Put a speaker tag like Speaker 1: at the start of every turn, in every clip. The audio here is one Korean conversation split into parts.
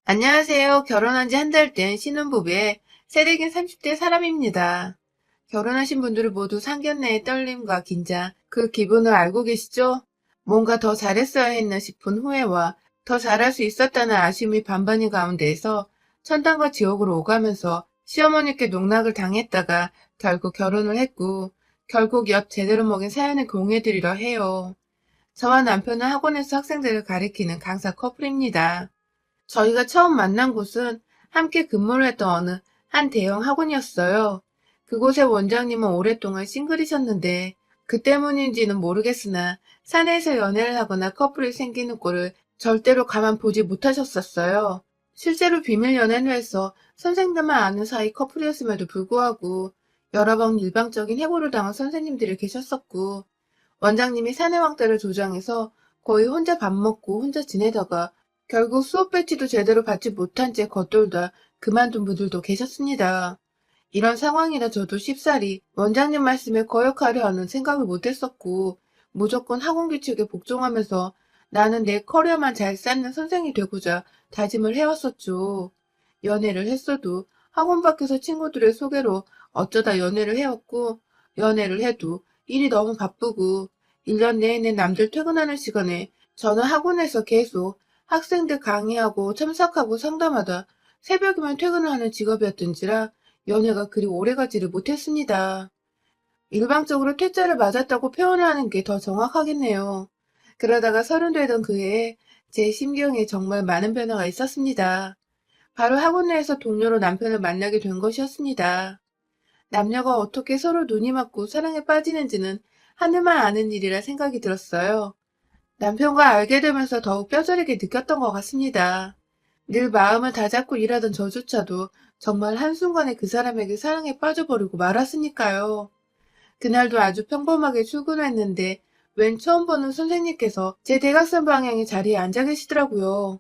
Speaker 1: 안녕하세요. 결혼한 지 한 달 된 신혼부부의 새내긴 30대 사람입니다. 결혼하신 분들은 모두 상견례의 떨림과 긴장, 그 기분을 알고 계시죠? 뭔가 더 잘했어야 했나 싶은 후회와 더 잘할 수 있었다는 아쉬움이 반반인 가운데에서 천당과 지옥으로 오가면서 시어머니께 농락을 당했다가 결국 결혼을 했고, 결국 엿 제대로 먹인 사연을 공유해드리려 해요. 저와 남편은 학원에서 학생들을 가리키는 강사 커플입니다. 저희가 처음 만난 곳은 함께 근무를 했던 어느 한 대형 학원이었어요. 그곳의 원장님은 오랫동안 싱글이셨는데 그 때문인지는 모르겠으나 사내에서 연애를 하거나 커플이 생기는 꼴을 절대로 가만 보지 못하셨었어요. 실제로 비밀 연애를 해서 선생님만 아는 사이 커플이었음에도 불구하고 여러 번 일방적인 해고를 당한 선생님들이 계셨었고, 원장님이 사내 왕따를 조장해서 거의 혼자 밥 먹고 혼자 지내다가 결국 수업 배치도 제대로 받지 못한 채 겉돌다 그만둔 분들도 계셨습니다. 이런 상황이라 저도 쉽사리 원장님 말씀에 거역하려 하는 생각을 못했었고, 무조건 학원 규칙에 복종하면서 나는 내 커리어만 잘 쌓는 선생이 되고자 다짐을 해왔었죠. 연애를 했어도 학원 밖에서 친구들의 소개로 어쩌다 연애를 해왔고, 연애를 해도 일이 너무 바쁘고 1년 내내 남들 퇴근하는 시간에 저는 학원에서 계속 학생들 강의하고 참석하고 상담하다 새벽이면 퇴근을 하는 직업이었던지라 연애가 그리 오래가지를 못했습니다. 일방적으로 퇴짜를 맞았다고 표현을 하는 게 더 정확하겠네요. 그러다가 30 되던 그 해에 제 심경에 정말 많은 변화가 있었습니다. 바로 학원 내에서 동료로 남편을 만나게 된 것이었습니다. 남녀가 어떻게 서로 눈이 맞고 사랑에 빠지는지는 하늘만 아는 일이라 생각이 들었어요. 남편과 알게 되면서 더욱 뼈저리게 느꼈던 것 같습니다. 늘 마음을 다잡고 일하던 저조차도 정말 한순간에 그 사람에게 사랑에 빠져버리고 말았으니까요. 그날도 아주 평범하게 출근했는데 웬 처음 보는 선생님께서 제 대각선 방향의 자리에 앉아 계시더라고요.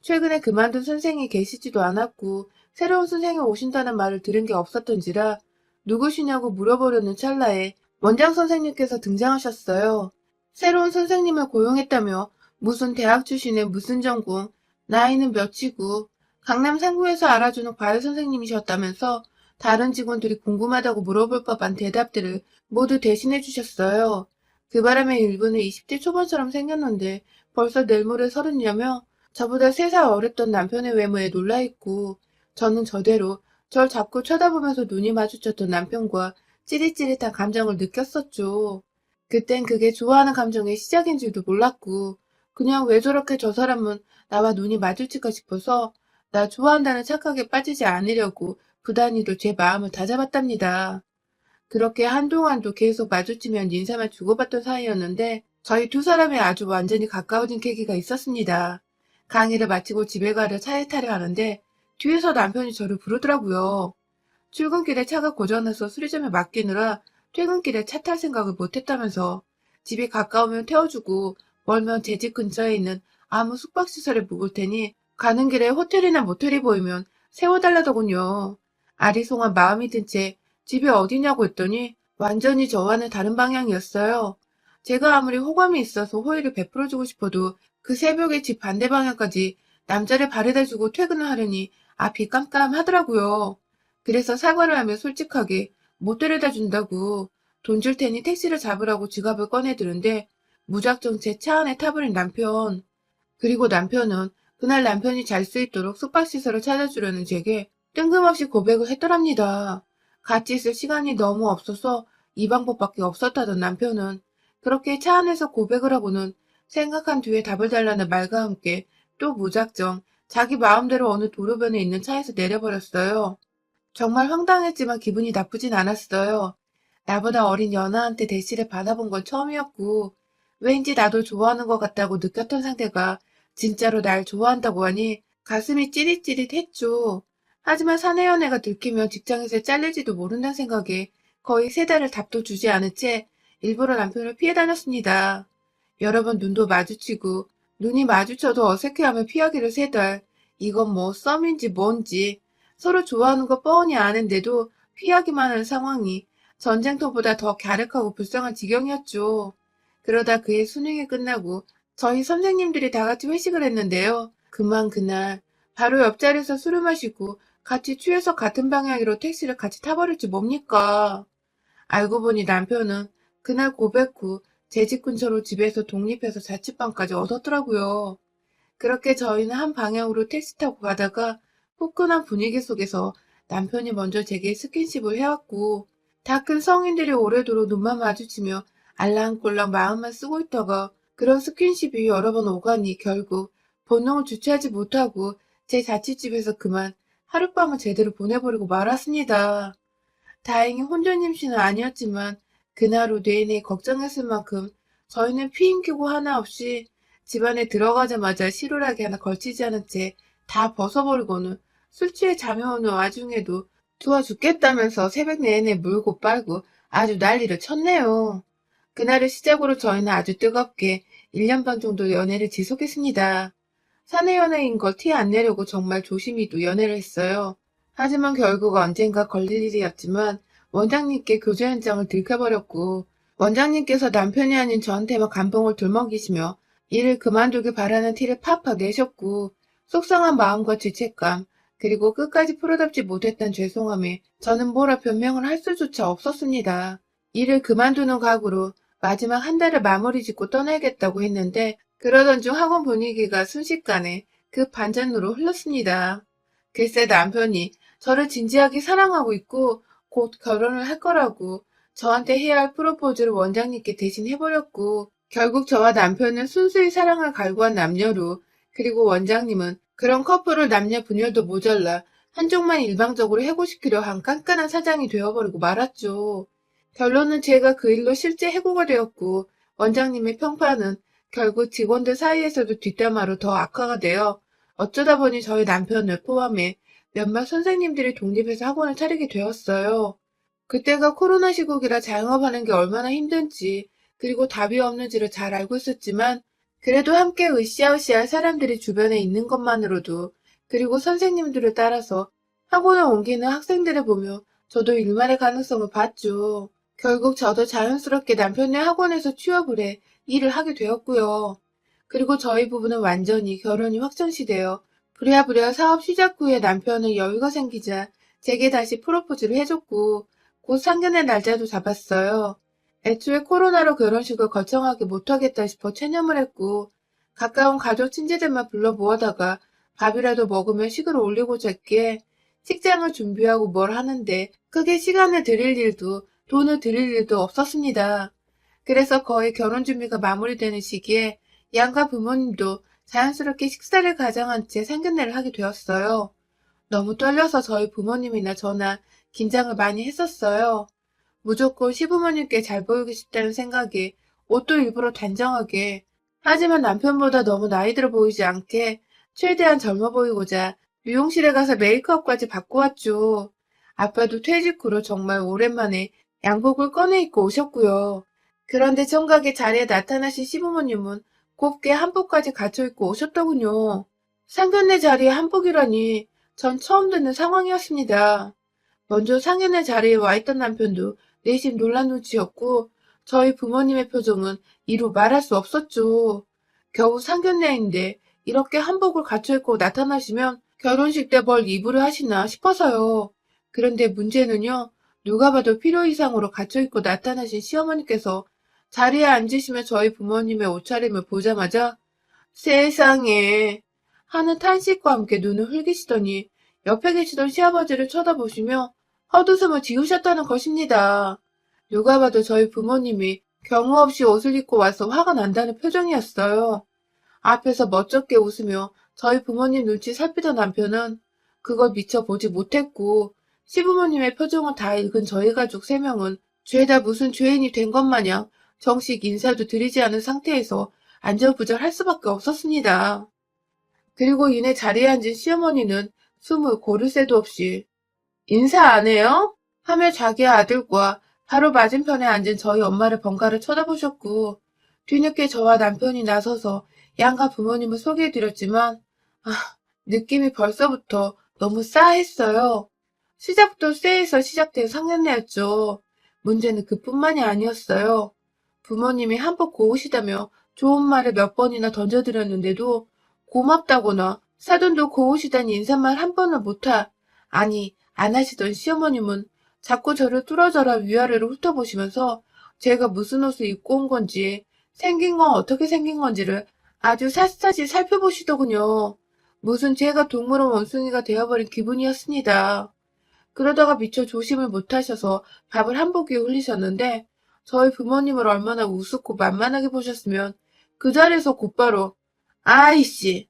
Speaker 1: 최근에 그만둔 선생이 계시지도 않았고 새로운 선생이 오신다는 말을 들은 게 없었던지라 누구시냐고 물어보려는 찰나에 원장 선생님께서 등장하셨어요. 새로운 선생님을 고용했다며 무슨 대학 출신의 무슨 전공, 나이는 몇이고 강남 상구에서 알아주는 과외 선생님이셨다면서 다른 직원들이 궁금하다고 물어볼 법한 대답들을 모두 대신해 주셨어요. 그 바람에 일부는 20대 초반처럼 생겼는데 벌써 내일 모레 30이라며 저보다 3살 어렸던 남편의 외모에 놀라있고, 저는 저대로 절 자꾸 쳐다보면서 눈이 마주쳤던 남편과 찌릿찌릿한 감정을 느꼈었죠. 그땐 그게 좋아하는 감정의 시작인 줄도 몰랐고, 그냥 왜 저렇게 저 사람은 나와 눈이 마주칠까 싶어서 나 좋아한다는 착각에 빠지지 않으려고 부단히도 제 마음을 다잡았답니다. 그렇게 한동안도 계속 마주치면 인사만 주고받던 사이였는데 저희 두 사람이 아주 완전히 가까워진 계기가 있었습니다. 강의를 마치고 집에 가려 차에 타려 하는데 뒤에서 남편이 저를 부르더라고요. 출근길에 차가 고장나서 수리점에 맡기느라 퇴근길에 차 탈 생각을 못했다면서 집이 가까우면 태워주고 멀면 제 집 근처에 있는 아무 숙박시설에 묵을 테니 가는 길에 호텔이나 모텔이 보이면 세워달라더군요. 아리송한 마음이 든 채 집이 어디냐고 했더니 완전히 저와는 다른 방향이었어요. 제가 아무리 호감이 있어서 호의를 베풀어주고 싶어도 그 새벽에 집 반대 방향까지 남자를 바래다주고 퇴근을 하려니 앞이 깜깜하더라고요. 그래서 사과를 하며 솔직하게 못 데려다 준다고 돈 줄 테니 택시를 잡으라고 지갑을 꺼내드는데 무작정 제 차 안에 타버린 남편. 그리고 남편은 그날 남편이 잘 수 있도록 숙박시설을 찾아주려는 제게 뜬금없이 고백을 했더랍니다. 같이 있을 시간이 너무 없어서 이 방법밖에 없었다던 남편은 그렇게 차 안에서 고백을 하고는 생각한 뒤에 답을 달라는 말과 함께 또 무작정 자기 마음대로 어느 도로변에 있는 차에서 내려버렸어요. 정말 황당했지만 기분이 나쁘진 않았어요. 나보다 어린 연하한테 대시를 받아본 건 처음이었고, 왠지 나도 좋아하는 것 같다고 느꼈던 상대가 진짜로 날 좋아한다고 하니 가슴이 찌릿찌릿했죠. 하지만 사내 연애가 들키면 직장에서 잘릴지도 모른다는 생각에 거의 3달을 답도 주지 않은 채 일부러 남편을 피해 다녔습니다. 여러 번 눈도 마주치고 눈이 마주쳐도 어색해하며 피하기를 3달. 이건 뭐 썸인지 뭔지 서로 좋아하는 거 뻔히 아는데도 피하기만 하는 상황이 전쟁터보다 더 갸륵하고 불쌍한 지경이었죠. 그러다 그해 수능이 끝나고 저희 선생님들이 다 같이 회식을 했는데요. 그만 그날 바로 옆자리에서 술을 마시고 같이 취해서 같은 방향으로 택시를 같이 타버릴지 뭡니까? 알고 보니 남편은 그날 고백 후 제 집 근처로 집에서 독립해서 자취방까지 얻었더라고요. 그렇게 저희는 한 방향으로 택시 타고 가다가 후끈한 분위기 속에서 남편이 먼저 제게 스킨십을 해왔고, 다 큰 성인들이 오래도록 눈만 마주치며 알랑꼴랑 마음만 쓰고 있다가 그런 스킨십이 여러 번 오가니 결국 본능을 주체하지 못하고 제 자취집에서 그만 하룻밤을 제대로 보내버리고 말았습니다. 다행히 혼전 임신은 아니었지만 그날 후 내내 걱정했을 만큼 저희는 피임기고 하나 없이 집안에 들어가자마자 실오라기 하나 걸치지 않은 채 다 벗어버리고는 술 취해 잠이 오는 와중에도 좋아 죽겠다면서 새벽 내내 물고 빨고 아주 난리를 쳤네요. 그날을 시작으로 저희는 아주 뜨겁게 1년 반 정도 연애를 지속했습니다. 사내 연애인 걸 티 안 내려고 정말 조심히 또 연애를 했어요. 하지만 결국 언젠가 걸릴 일이었지만 원장님께 교제 현장을 들켜버렸고, 원장님께서 남편이 아닌 저한테만 감동을 들먹이시며 일을 그만두길 바라는 티를 팍팍 내셨고, 속상한 마음과 죄책감, 그리고 끝까지 풀어답지 못했던 죄송함에 저는 뭐라 변명을 할 수조차 없었습니다. 일을 그만두는 각오로 마지막 한 달을 마무리 짓고 떠나야겠다고 했는데, 그러던 중 학원 분위기가 순식간에 그 반전으로 흘렀습니다. 글쎄 남편이 저를 진지하게 사랑하고 있고 곧 결혼을 할 거라고 저한테 해야 할 프로포즈를 원장님께 대신 해버렸고, 결국 저와 남편은 순수히 사랑을 갈구한 남녀로, 그리고 원장님은 그런 커플을 남녀 분열도 모자라 한쪽만 일방적으로 해고시키려 한 깐깐한 사장이 되어버리고 말았죠. 결론은 제가 그 일로 실제 해고가 되었고, 원장님의 평판은 결국 직원들 사이에서도 뒷담화로 더 악화가 되어 어쩌다 보니 저희 남편을 포함해 몇몇 선생님들이 독립해서 학원을 차리게 되었어요. 그때가 코로나 시국이라 자영업하는 게 얼마나 힘든지, 그리고 답이 없는지를 잘 알고 있었지만 그래도 함께 으쌰으쌰할 사람들이 주변에 있는 것만으로도, 그리고 선생님들을 따라서 학원을 옮기는 학생들을 보며 저도 일말의 가능성을 봤죠. 결국 저도 자연스럽게 남편의 학원에서 취업을 해 일을 하게 되었고요. 그리고 저희 부부는 완전히 결혼이 확정시되어 부랴부랴 사업 시작 후에 남편은 여유가 생기자 제게 다시 프로포즈를 해줬고, 곧 상견례 날짜도 잡았어요. 애초에 코로나로 결혼식을 거창하게 못하겠다 싶어 체념을 했고, 가까운 가족 친지들만 불러 모아다가 밥이라도 먹으며 식을 올리고자 했기에 식장을 준비하고 뭘 하는데 크게 시간을 들일 일도 돈을 들일 일도 없었습니다. 그래서 거의 결혼 준비가 마무리되는 시기에 양가 부모님도 자연스럽게 식사를 가장한 채 상견례를 하게 되었어요. 너무 떨려서 저희 부모님이나 저나 긴장을 많이 했었어요. 무조건 시부모님께 잘 보이고 싶다는 생각에 옷도 일부러 단정하게, 하지만 남편보다 너무 나이 들어 보이지 않게 최대한 젊어 보이고자 미용실에 가서 메이크업까지 받고 왔죠. 아빠도 퇴직 후로 정말 오랜만에 양복을 꺼내 입고 오셨고요. 그런데 청각의 자리에 나타나신 시부모님은 곱게 한복까지 갖춰 입고 오셨더군요. 상견례 자리에 한복이라니 전 처음 듣는 상황이었습니다. 먼저 상견례 자리에 와 있던 남편도 내심 놀란 눈치였고, 저희 부모님의 표정은 이루 말할 수 없었죠. 겨우 상견례인데 이렇게 한복을 갖춰 입고 나타나시면 결혼식 때 뭘 입으려 하시나 싶어서요. 그런데 문제는요, 누가 봐도 필요 이상으로 갖춰 입고 나타나신 시어머니께서 자리에 앉으시며 저희 부모님의 옷차림을 보자마자 세상에 하는 탄식과 함께 눈을 흘기시더니 옆에 계시던 시아버지를 쳐다보시며 헛웃음을 지으셨다는 것입니다. 누가 봐도 저희 부모님이 경우 없이 옷을 입고 와서 화가 난다는 표정이었어요. 앞에서 멋쩍게 웃으며 저희 부모님 눈치 살피던 남편은 그걸 미처 보지 못했고, 시부모님의 표정을 다 읽은 저희 가족 3명은 죄다 무슨 죄인이 된 것 마냥 정식 인사도 드리지 않은 상태에서 안절부절할 수밖에 없었습니다. 그리고 이내 자리에 앉은 시어머니는 숨을 고를 새도 없이 인사 안 해요? 하며 자기 아들과 바로 맞은편에 앉은 저희 엄마를 번갈아 쳐다보셨고, 뒤늦게 저와 남편이 나서서 양가 부모님을 소개해드렸지만, 아, 느낌이 벌써부터 너무 싸했어요. 시작부터 쎄해서 시작된 상견례였죠. 문제는 그뿐만이 아니었어요. 부모님이 한복 고우시다며 좋은 말을 몇 번이나 던져드렸는데도 고맙다거나 사돈도 고우시다니 인사말 한 번을 못하. 아니, 안 하시던 시어머님은 자꾸 저를 뚫어져라 위아래로 훑어보시면서 제가 무슨 옷을 입고 온 건지, 생긴 건 어떻게 생긴 건지를 아주 샅샅이 살펴보시더군요. 무슨 제가 동물원 원숭이가 되어버린 기분이었습니다. 그러다가 미처 조심을 못하셔서 밥을 한 포기에 흘리셨는데 저희 부모님을 얼마나 우습고 만만하게 보셨으면 그 자리에서 곧바로 아이씨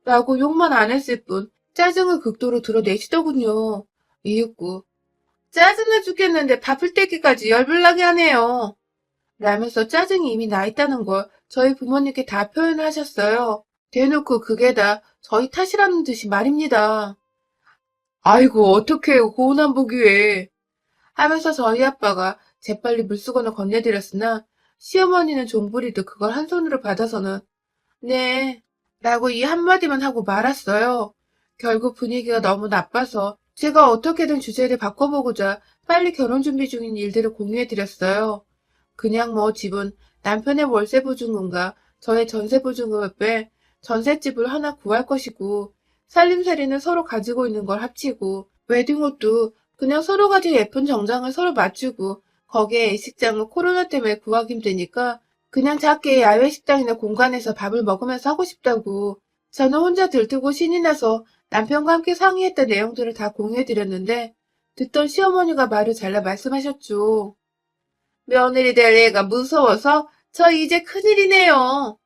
Speaker 1: 라고 욕만 안 했을 뿐 짜증을 극도로 드러내시더군요. 이윽고 짜증나 죽겠는데 밥을 떼기까지 열불나게 하네요. 라면서 짜증이 이미 나 있다는 걸 저희 부모님께 다 표현을 하셨어요. 대놓고 그게 다 저희 탓이라는 듯이 말입니다. 아이고 어떡해요 고운한 보기 에 하면서 저희 아빠가 재빨리 물수건을 건네드렸으나 시어머니는 종부리듯 그걸 한 손으로 받아서는 네 라고 이 한마디만 하고 말았어요. 결국 분위기가 너무 나빠서 제가 어떻게든 주제를 바꿔보고자 빨리 결혼 준비 중인 일들을 공유해드렸어요. 그냥 뭐 집은 남편의 월세 보증금과 저의 전세 보증금을 빼 전셋집을 하나 구할 것이고 살림살이는 서로 가지고 있는 걸 합치고 웨딩옷도 그냥 서로 가진 예쁜 정장을 서로 맞추고 거기에 예식장은 코로나 때문에 구하기 힘드니까 그냥 작게 야외 식당이나 공간에서 밥을 먹으면서 하고 싶다고 저는 혼자 들뜨고 신이 나서 남편과 함께 상의했던 내용들을 다 공유해드렸는데 듣던 시어머니가 말을 잘라 말씀하셨죠. 며느리 될 애가 무서워서 저 이제 큰일이네요.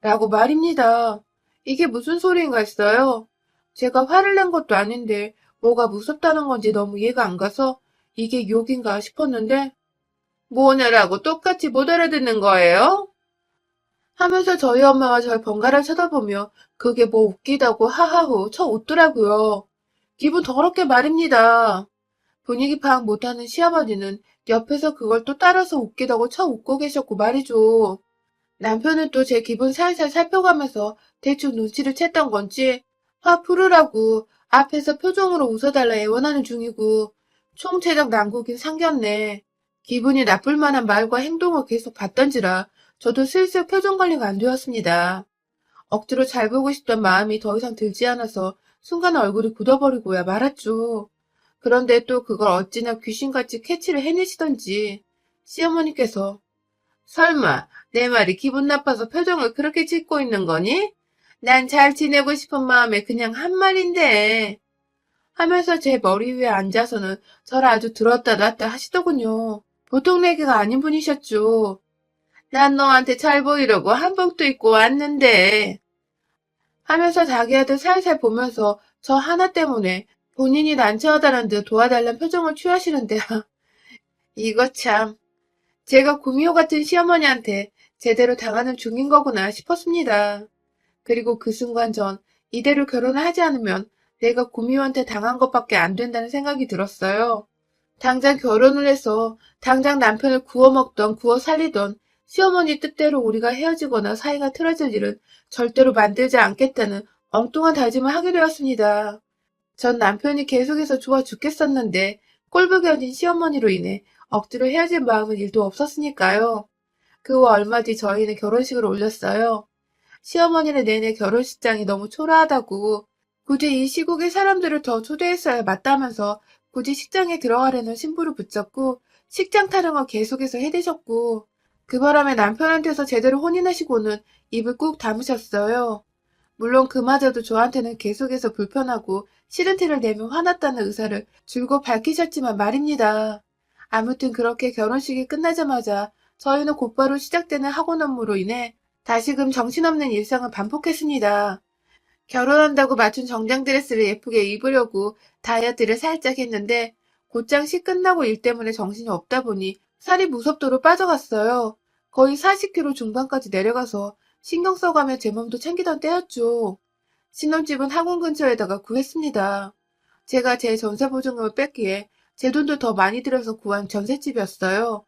Speaker 1: 라고 말입니다. 이게 무슨 소리인가 했어요. 제가 화를 낸 것도 아닌데 뭐가 무섭다는 건지 너무 이해가 안 가서 이게 욕인가 싶었는데 뭐냐라고 똑같이 못 알아듣는 거예요? 하면서 저희 엄마가 절 번갈아 쳐다보며 그게 뭐 웃기다고 하하호 쳐 웃더라고요. 기분 더럽게 말입니다. 분위기 파악 못하는 시아버지는 옆에서 그걸 또 따라서 웃기다고 쳐 웃고 계셨고 말이죠. 남편은 또 제 기분 살살 살펴가면서 대충 눈치를 챘던 건지 화 풀으라고 앞에서 표정으로 웃어달라 애원하는 중이고 총체적 난국인 상견례. 기분이 나쁠 만한 말과 행동을 계속 봤던지라 저도 슬슬 표정 관리가 안 되었습니다. 억지로 잘 보고 싶던 마음이 더 이상 들지 않아서 순간 얼굴이 굳어버리고야 말았죠. 그런데 또 그걸 어찌나 귀신같이 캐치를 해내시던지 시어머니께서 설마 내 말이 기분 나빠서 표정을 그렇게 짓고 있는 거니? 난 잘 지내고 싶은 마음에 그냥 한 말인데 하면서 제 머리 위에 앉아서는 저를 아주 들었다 놨다 하시더군요. 보통 내기가 아닌 분이셨죠. 난 너한테 잘 보이려고 한복도 입고 왔는데 하면서 자기 아들 살살 보면서 저 하나 때문에 본인이 난처하다는 듯 도와달란 표정을 취하시는데 이거 참 제가 구미호 같은 시어머니한테 제대로 당하는 중인 거구나 싶었습니다. 그리고 그 순간 전 이대로 결혼을 하지 않으면 내가 구미호한테 당한 것밖에 안 된다는 생각이 들었어요. 당장 결혼을 해서 당장 남편을 구워먹던 구워 살리던 시어머니 뜻대로 우리가 헤어지거나 사이가 틀어질 일은 절대로 만들지 않겠다는 엉뚱한 다짐을 하게 되었습니다. 전 남편이 계속해서 좋아 죽겠었는데 꼴보기 어진 시어머니로 인해 억지로 헤어질 마음은 일도 없었으니까요. 그 후 얼마 뒤 저희는 결혼식을 올렸어요. 시어머니는 내내 결혼식장이 너무 초라하다고 굳이 이 시국의 사람들을 더 초대했어야 맞다면서 굳이 식장에 들어가려는 신부를 붙잡고 식장 타령을 계속해서 해대셨고 그 바람에 남편한테서 제대로 혼인하시고는 입을 꾹 다무셨어요. 물론 그마저도 저한테는 계속해서 불편하고 싫은 티를 내며 화났다는 의사를 줄곧 밝히셨지만 말입니다. 아무튼 그렇게 결혼식이 끝나자마자 저희는 곧바로 시작되는 학원 업무로 인해 다시금 정신없는 일상을 반복했습니다. 결혼한다고 맞춘 정장 드레스를 예쁘게 입으려고 다이어트를 살짝 했는데 곧장 시 끝나고 일 때문에 정신이 없다 보니 살이 무섭도록 빠져갔어요. 거의 40kg 중반까지 내려가서 신경 써가며 제 몸도 챙기던 때였죠. 신혼집은 학원 근처에다가 구했습니다. 제가 제 전세 보증금을 뺐기에 제 돈도 더 많이 들여서 구한 전셋집이었어요.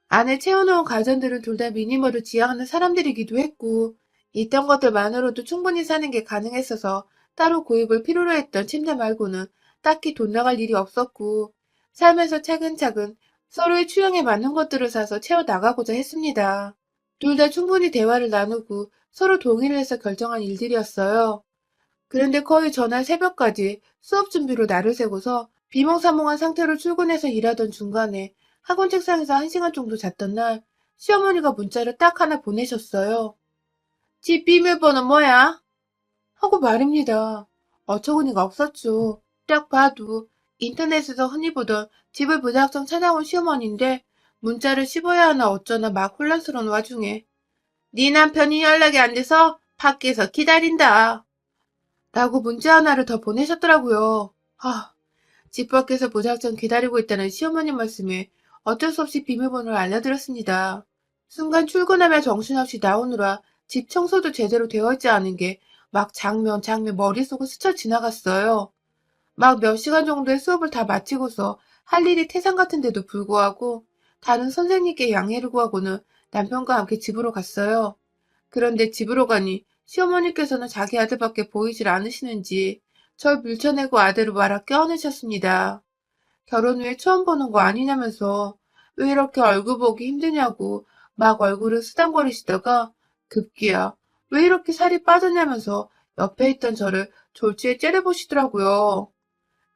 Speaker 1: 안에 채워놓은 가전들은 둘 다 미니멀을 지향하는 사람들이기도 했고 있던 것들만으로도 충분히 사는 게 가능했어서 따로 구입을 필요로 했던 침대 말고는 딱히 돈 나갈 일이 없었고 살면서 차근차근 서로의 취향에 맞는 것들을 사서 채워나가고자 했습니다. 둘 다 충분히 대화를 나누고 서로 동의를 해서 결정한 일들이었어요. 그런데 거의 전날 새벽까지 수업 준비로 날을 새고서 비몽사몽한 상태로 출근해서 일하던 중간에 학원 책상에서 1시간 정도 잤던 날 시어머니가 문자를 딱 하나 보내셨어요. 집 비밀번호 뭐야? 하고 말입니다. 어처구니가 없었죠. 딱 봐도 인터넷에서 흔히 보던 집을 무작정 찾아온 시어머니인데 문자를 씹어야 하나 어쩌나 막 혼란스러운 와중에 네 남편이 연락이 안 돼서 밖에서 기다린다. 라고 문자 하나를 더 보내셨더라고요. 집 밖에서 무작정 기다리고 있다는 시어머니 말씀에 어쩔 수 없이 비밀번호를 알려드렸습니다. 순간 출근하며 정신없이 나오느라 집 청소도 제대로 되어 있지 않은 게 막 장면 머릿속을 스쳐 지나갔어요. 막 몇 시간 정도의 수업을 다 마치고서 할 일이 태산 같은데도 불구하고 다른 선생님께 양해를 구하고는 남편과 함께 집으로 갔어요. 그런데 집으로 가니 시어머니께서는 자기 아들밖에 보이질 않으시는지 절 밀쳐내고 아들을 말아 껴안으셨습니다. 결혼 후에 처음 보는 거 아니냐면서 왜 이렇게 얼굴 보기 힘드냐고 막 얼굴을 쓰담거리시다가 급기야 왜 이렇게 살이 빠졌냐면서 옆에 있던 저를 졸지에 째려보시더라고요.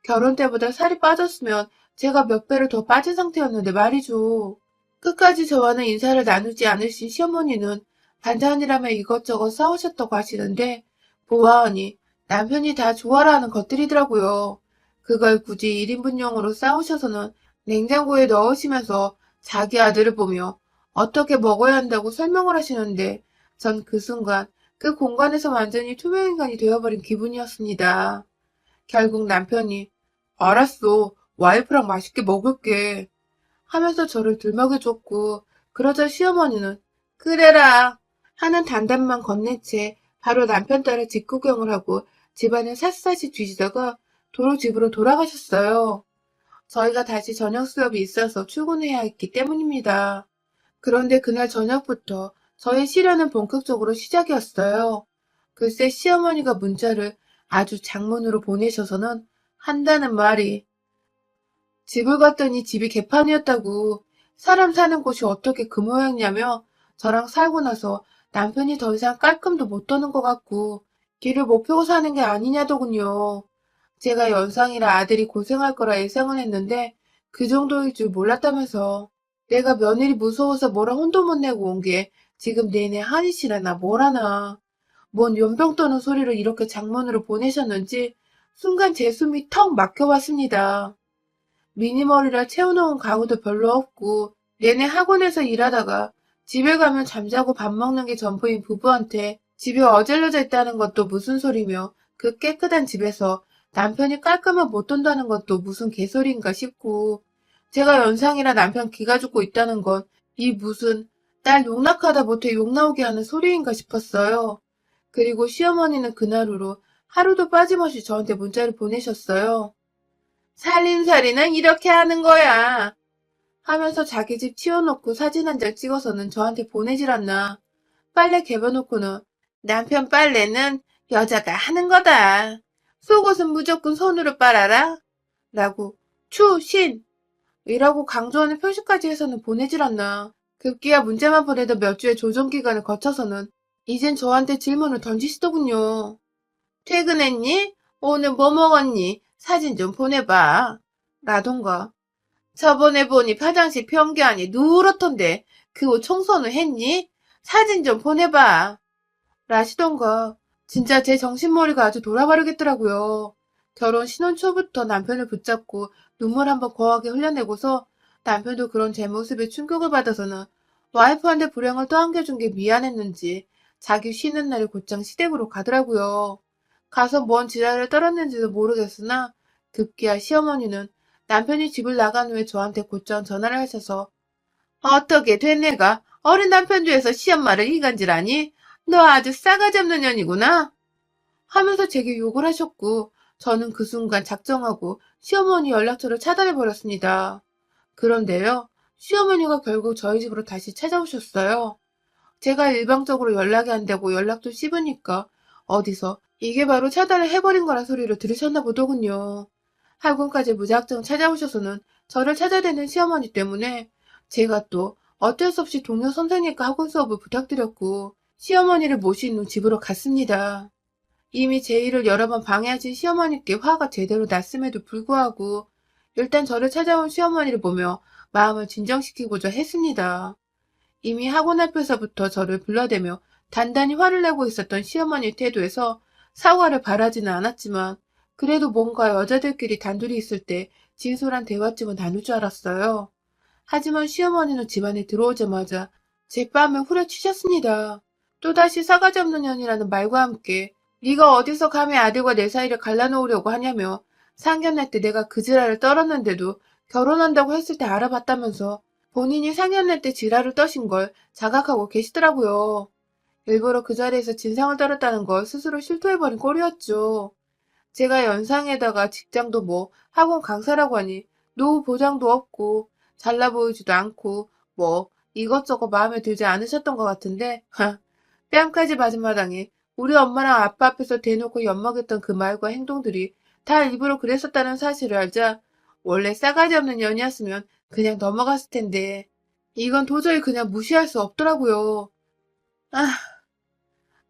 Speaker 1: 결혼 때보다 살이 빠졌으면 제가 몇 배를 더 빠진 상태였는데 말이죠. 끝까지 저와는 인사를 나누지 않으신 시어머니는 반찬이라며 이것저것 싸우셨다고 하시는데 보아하니 남편이 다 좋아라 하는 것들이더라고요. 그걸 굳이 1인분용으로 싸우셔서는 냉장고에 넣으시면서 자기 아들을 보며 어떻게 먹어야 한다고 설명을 하시는데 전 그 순간 그 공간에서 완전히 투명인간이 되어버린 기분이었습니다. 결국 남편이 알았어. 와이프랑 맛있게 먹을게. 하면서 저를 들먹여줬고 그러자 시어머니는 그래라 하는 단답만 건넨 채 바로 남편 딸의 집구경을 하고 집안을 샅샅이 뒤지다가 도로 집으로 돌아가셨어요. 저희가 다시 저녁 수업이 있어서 출근해야 했기 때문입니다. 그런데 그날 저녁부터 저의 시련은 본격적으로 시작이었어요. 글쎄 시어머니가 문자를 아주 장문으로 보내셔서는 한다는 말이 집을 갔더니 집이 개판이었다고 사람 사는 곳이 어떻게 그 모양이냐며 저랑 살고 나서 남편이 더 이상 깔끔도 못 도는 것 같고 길을 못 펴고 사는 게 아니냐더군요. 제가 연상이라 아들이 고생할 거라 예상은 했는데 그 정도일 줄 몰랐다면서 내가 며느리 무서워서 뭐라 혼도 못 내고 온 게 지금 내내 한이 실하나 뭐라나 뭔 연병 떠는 소리를 이렇게 장문으로 보내셨는지 순간 제 숨이 턱 막혀왔습니다. 미니멀이라 채워놓은 가구도 별로 없고 내내 학원에서 일하다가 집에 가면 잠자고 밥 먹는 게 전부인 부부한테 집이 어질러져 있다는 것도 무슨 소리며 그 깨끗한 집에서 남편이 깔끔한 못 돈다는 것도 무슨 개소리인가 싶고 제가 연상이라 남편 기가 죽고 있다는 건 이 무슨 딸 용납하다 못해 욕 나오게 하는 소리인가 싶었어요. 그리고 시어머니는 그날 후로 하루도 빠짐없이 저한테 문자를 보내셨어요. 살림살이는 이렇게 하는 거야. 하면서 자기 집 치워놓고 사진 한 장 찍어서는 저한테 보내질 않나. 빨래 개겨놓고는 남편 빨래는 여자가 하는 거다. 속옷은 무조건 손으로 빨아라. 라고 추신! 이라고 강조하는 표시까지 해서는 보내질 않나. 급기야 문자만 보내던 몇 주의 조정 기간을 거쳐서는 이젠 저한테 질문을 던지시더군요. 퇴근했니? 오늘 뭐 먹었니? 사진 좀 보내봐. 라던가. 저번에 보니 화장실 변기안이 누렇던데 그 옷 청소는 했니? 사진 좀 보내봐. 라시던가. 진짜 제 정신머리가 아주 돌아버리겠더라고요. 결혼 신혼 초부터 남편을 붙잡고 눈물 한번 거하게 흘려내고서 남편도 그런 제 모습에 충격을 받아서는 와이프한테 불행을 떠안겨준 게 미안했는지 자기 쉬는 날에 곧장 시댁으로 가더라고요. 가서 뭔 지랄을 떨었는지도 모르겠으나 급기야 시어머니는 남편이 집을 나간 후에 저한테 곧장 전화를 하셔서 어떻게 된 애가 어린 남편 뒤에서 시엄마를 이간질하니? 너 아주 싸가지 없는 년이구나. 하면서 제게 욕을 하셨고 저는 그 순간 작정하고 시어머니 연락처를 차단해버렸습니다. 그런데요, 시어머니가 결국 저희 집으로 다시 찾아오셨어요. 제가 일방적으로 연락이 안 되고 연락도 씹으니까 어디서 이게 바로 차단을 해버린 거란 소리를 들으셨나 보더군요. 학원까지 무작정 찾아오셔서는 저를 찾아대는 시어머니 때문에 제가 또 어쩔 수 없이 동료 선생님과 학원 수업을 부탁드렸고 시어머니를 모신 후 집으로 갔습니다. 이미 제 일을 여러 번 방해하신 시어머니께 화가 제대로 났음에도 불구하고 일단 저를 찾아온 시어머니를 보며 마음을 진정시키고자 했습니다. 이미 학원 앞에서부터 저를 불러대며 단단히 화를 내고 있었던 시어머니 태도에서 사과를 바라지는 않았지만 그래도 뭔가 여자들끼리 단둘이 있을 때 진솔한 대화쯤은 나눌 줄 알았어요. 하지만 시어머니는 집안에 들어오자마자 제 뺨을 후려치셨습니다. 또다시 싸가지 없는 년이라는 말과 함께 네가 어디서 감히 아들과 내 사이를 갈라놓으려고 하냐며 상견례 때 내가 그 지랄을 떨었는데도 결혼한다고 했을 때 알아봤다면서 본인이 상견례 때 지랄을 떠신 걸 자각하고 계시더라고요. 일부러 그 자리에서 진상을 떨었다는 걸 스스로 실토해버린 꼴이었죠. 제가 연상에다가 직장도 뭐 학원 강사라고 하니 노후 보장도 없고 잘나 보이지도 않고 뭐 이것저것 마음에 들지 않으셨던 것 같은데 뺨까지 맞은 마당에 우리 엄마랑 아빠 앞에서 대놓고 엿먹였던 그 말과 행동들이 다 일부러 그랬었다는 사실을 알자 원래 싸가지 없는 년이었으면 그냥 넘어갔을 텐데 이건 도저히 그냥 무시할 수 없더라고요. 아,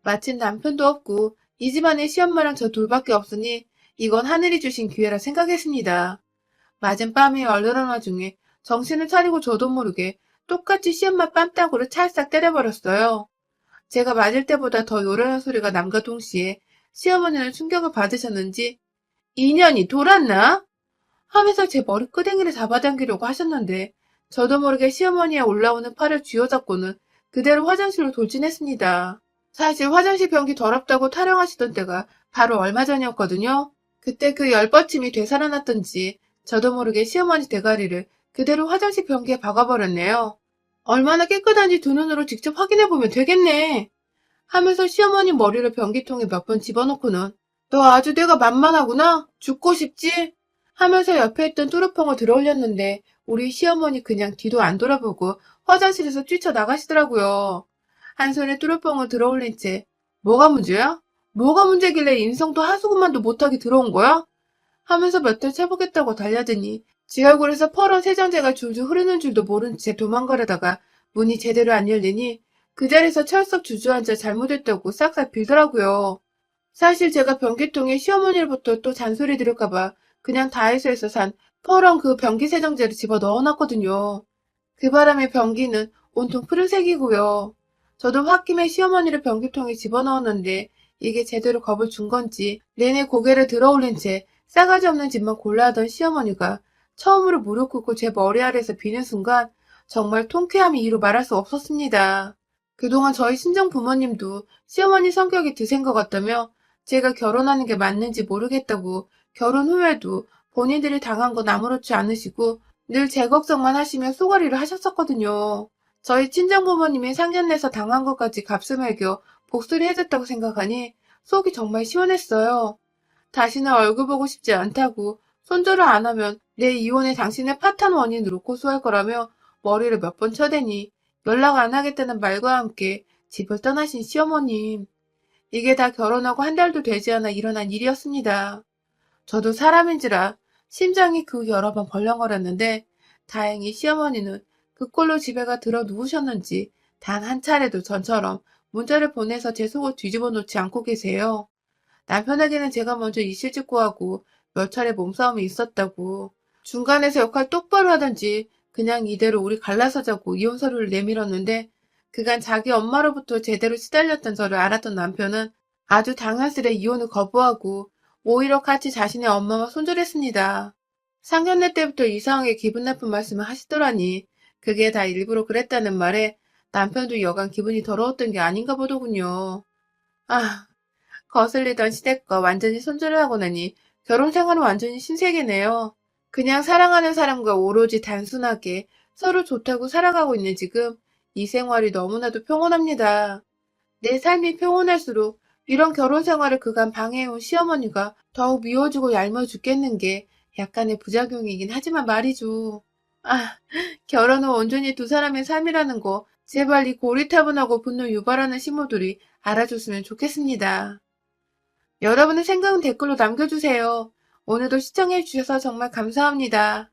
Speaker 1: 마침 남편도 없고 이 집안에 시엄마랑 저 둘밖에 없으니 이건 하늘이 주신 기회라 생각했습니다. 맞은 뺨이 얼얼한 와중에 정신을 차리고 저도 모르게 똑같이 시엄마 뺨따구를 찰싹 때려버렸어요. 제가 맞을 때보다 더 요란한 소리가 남과 동시에 시어머니는 충격을 받으셨는지 "인연이 돌았나?" 하면서 제 머리끄댕이를 잡아당기려고 하셨는데 저도 모르게 시어머니의 올라오는 팔을 쥐어잡고는 그대로 화장실로 돌진했습니다. 사실 화장실 변기 더럽다고 타령하시던 때가 바로 얼마 전이었거든요. 그때 그 열뻗침이 되살아났던지 저도 모르게 시어머니 대가리를 그대로 화장실 변기에 박아버렸네요. 얼마나 깨끗한지 두 눈으로 직접 확인해보면 되겠네. 하면서 시어머니 머리를 변기통에 몇 번 집어넣고는 너 아주 내가 만만하구나. 죽고 싶지? 하면서 옆에 있던 뚜루펑을 들어올렸는데 우리 시어머니 그냥 뒤도 안 돌아보고 화장실에서 뛰쳐나가시더라고요. 한 손에 뚜루펑을 들어올린 채 뭐가 문제야? 뭐가 문제길래 인성도 하수구만도 못하게 들어온 거야? 하면서 몇 달 쳐보겠다고 달려드니 지 얼굴에서 퍼런 세정제가 줄줄 흐르는 줄도 모른 채 도망가려다가 문이 제대로 안 열리니 그 자리에서 철썩 주저앉아 잘못했다고 싹싹 빌더라고요. 사실 제가 변기통에 시어머니로부터 또 잔소리 들을까봐 그냥 다이소에서 산 퍼런 그 변기 세정제를 집어 넣어놨거든요. 그 바람에 변기는 온통 푸른색이고요. 저도 홧김에 시어머니를 변기통에 집어넣었는데 이게 제대로 겁을 준 건지 내내 고개를 들어올린 채 싸가지 없는 짓만 골라 하던 시어머니가 처음으로 무릎 꿇고 제 머리 아래에서 비는 순간 정말 통쾌함이 이루 말할 수 없었습니다. 그동안 저희 친정 부모님도 시어머니 성격이 드센 것 같다며 제가 결혼하는 게 맞는지 모르겠다고 결혼 후에도 본인들이 당한 건 아무렇지 않으시고 늘 제 걱정만 하시며 쏘가리를 하셨었거든요. 저희 친정 부모님이 상견례에서 당한 것까지 값을 매겨 복수를 해줬다고 생각하니 속이 정말 시원했어요. 다시는 얼굴 보고 싶지 않다고 손절을 안 하면 내 이혼에 당신의 파탄 원인으로 고소할 거라며 머리를 몇 번 쳐대니 연락 안 하겠다는 말과 함께 집을 떠나신 시어머님. 이게 다 결혼하고 한 달도 되지 않아 일어난 일이었습니다. 저도 사람인지라 심장이 그 여러 번 벌렁거렸는데 다행히 시어머니는 그 꼴로 집에가 들어 누우셨는지 단 한 차례도 전처럼 문자를 보내서 제 속을 뒤집어 놓지 않고 계세요. 남편에게는 제가 먼저 이실직 구하고 몇 차례 몸싸움이 있었다고 중간에서 역할 똑바로 하든지 그냥 이대로 우리 갈라서 자고 이혼 서류를 내밀었는데 그간 자기 엄마로부터 제대로 시달렸던 저를 알았던 남편은 아주 당연스레 이혼을 거부하고 오히려 같이 자신의 엄마와 손절했습니다. 상견례 때부터 이상하게 기분 나쁜 말씀을 하시더라니 그게 다 일부러 그랬다는 말에 남편도 여간 기분이 더러웠던 게 아닌가 보더군요. 아, 거슬리던 시댁과 완전히 손절을 하고 나니 결혼 생활은 완전히 신세계네요. 그냥 사랑하는 사람과 오로지 단순하게 서로 좋다고 살아가고 있는 지금 이 생활이 너무나도 평온합니다. 내 삶이 평온할수록 이런 결혼 생활을 그간 방해해온 시어머니가 더욱 미워지고 얄미워 죽겠는 게 약간의 부작용이긴 하지만 말이죠. 아, 결혼은 온전히 두 사람의 삶이라는 거 제발 이 고리타분하고 분노 유발하는 시모들이 알아줬으면 좋겠습니다. 여러분의 생각은 댓글로 남겨주세요. 오늘도 시청해주셔서 정말 감사합니다.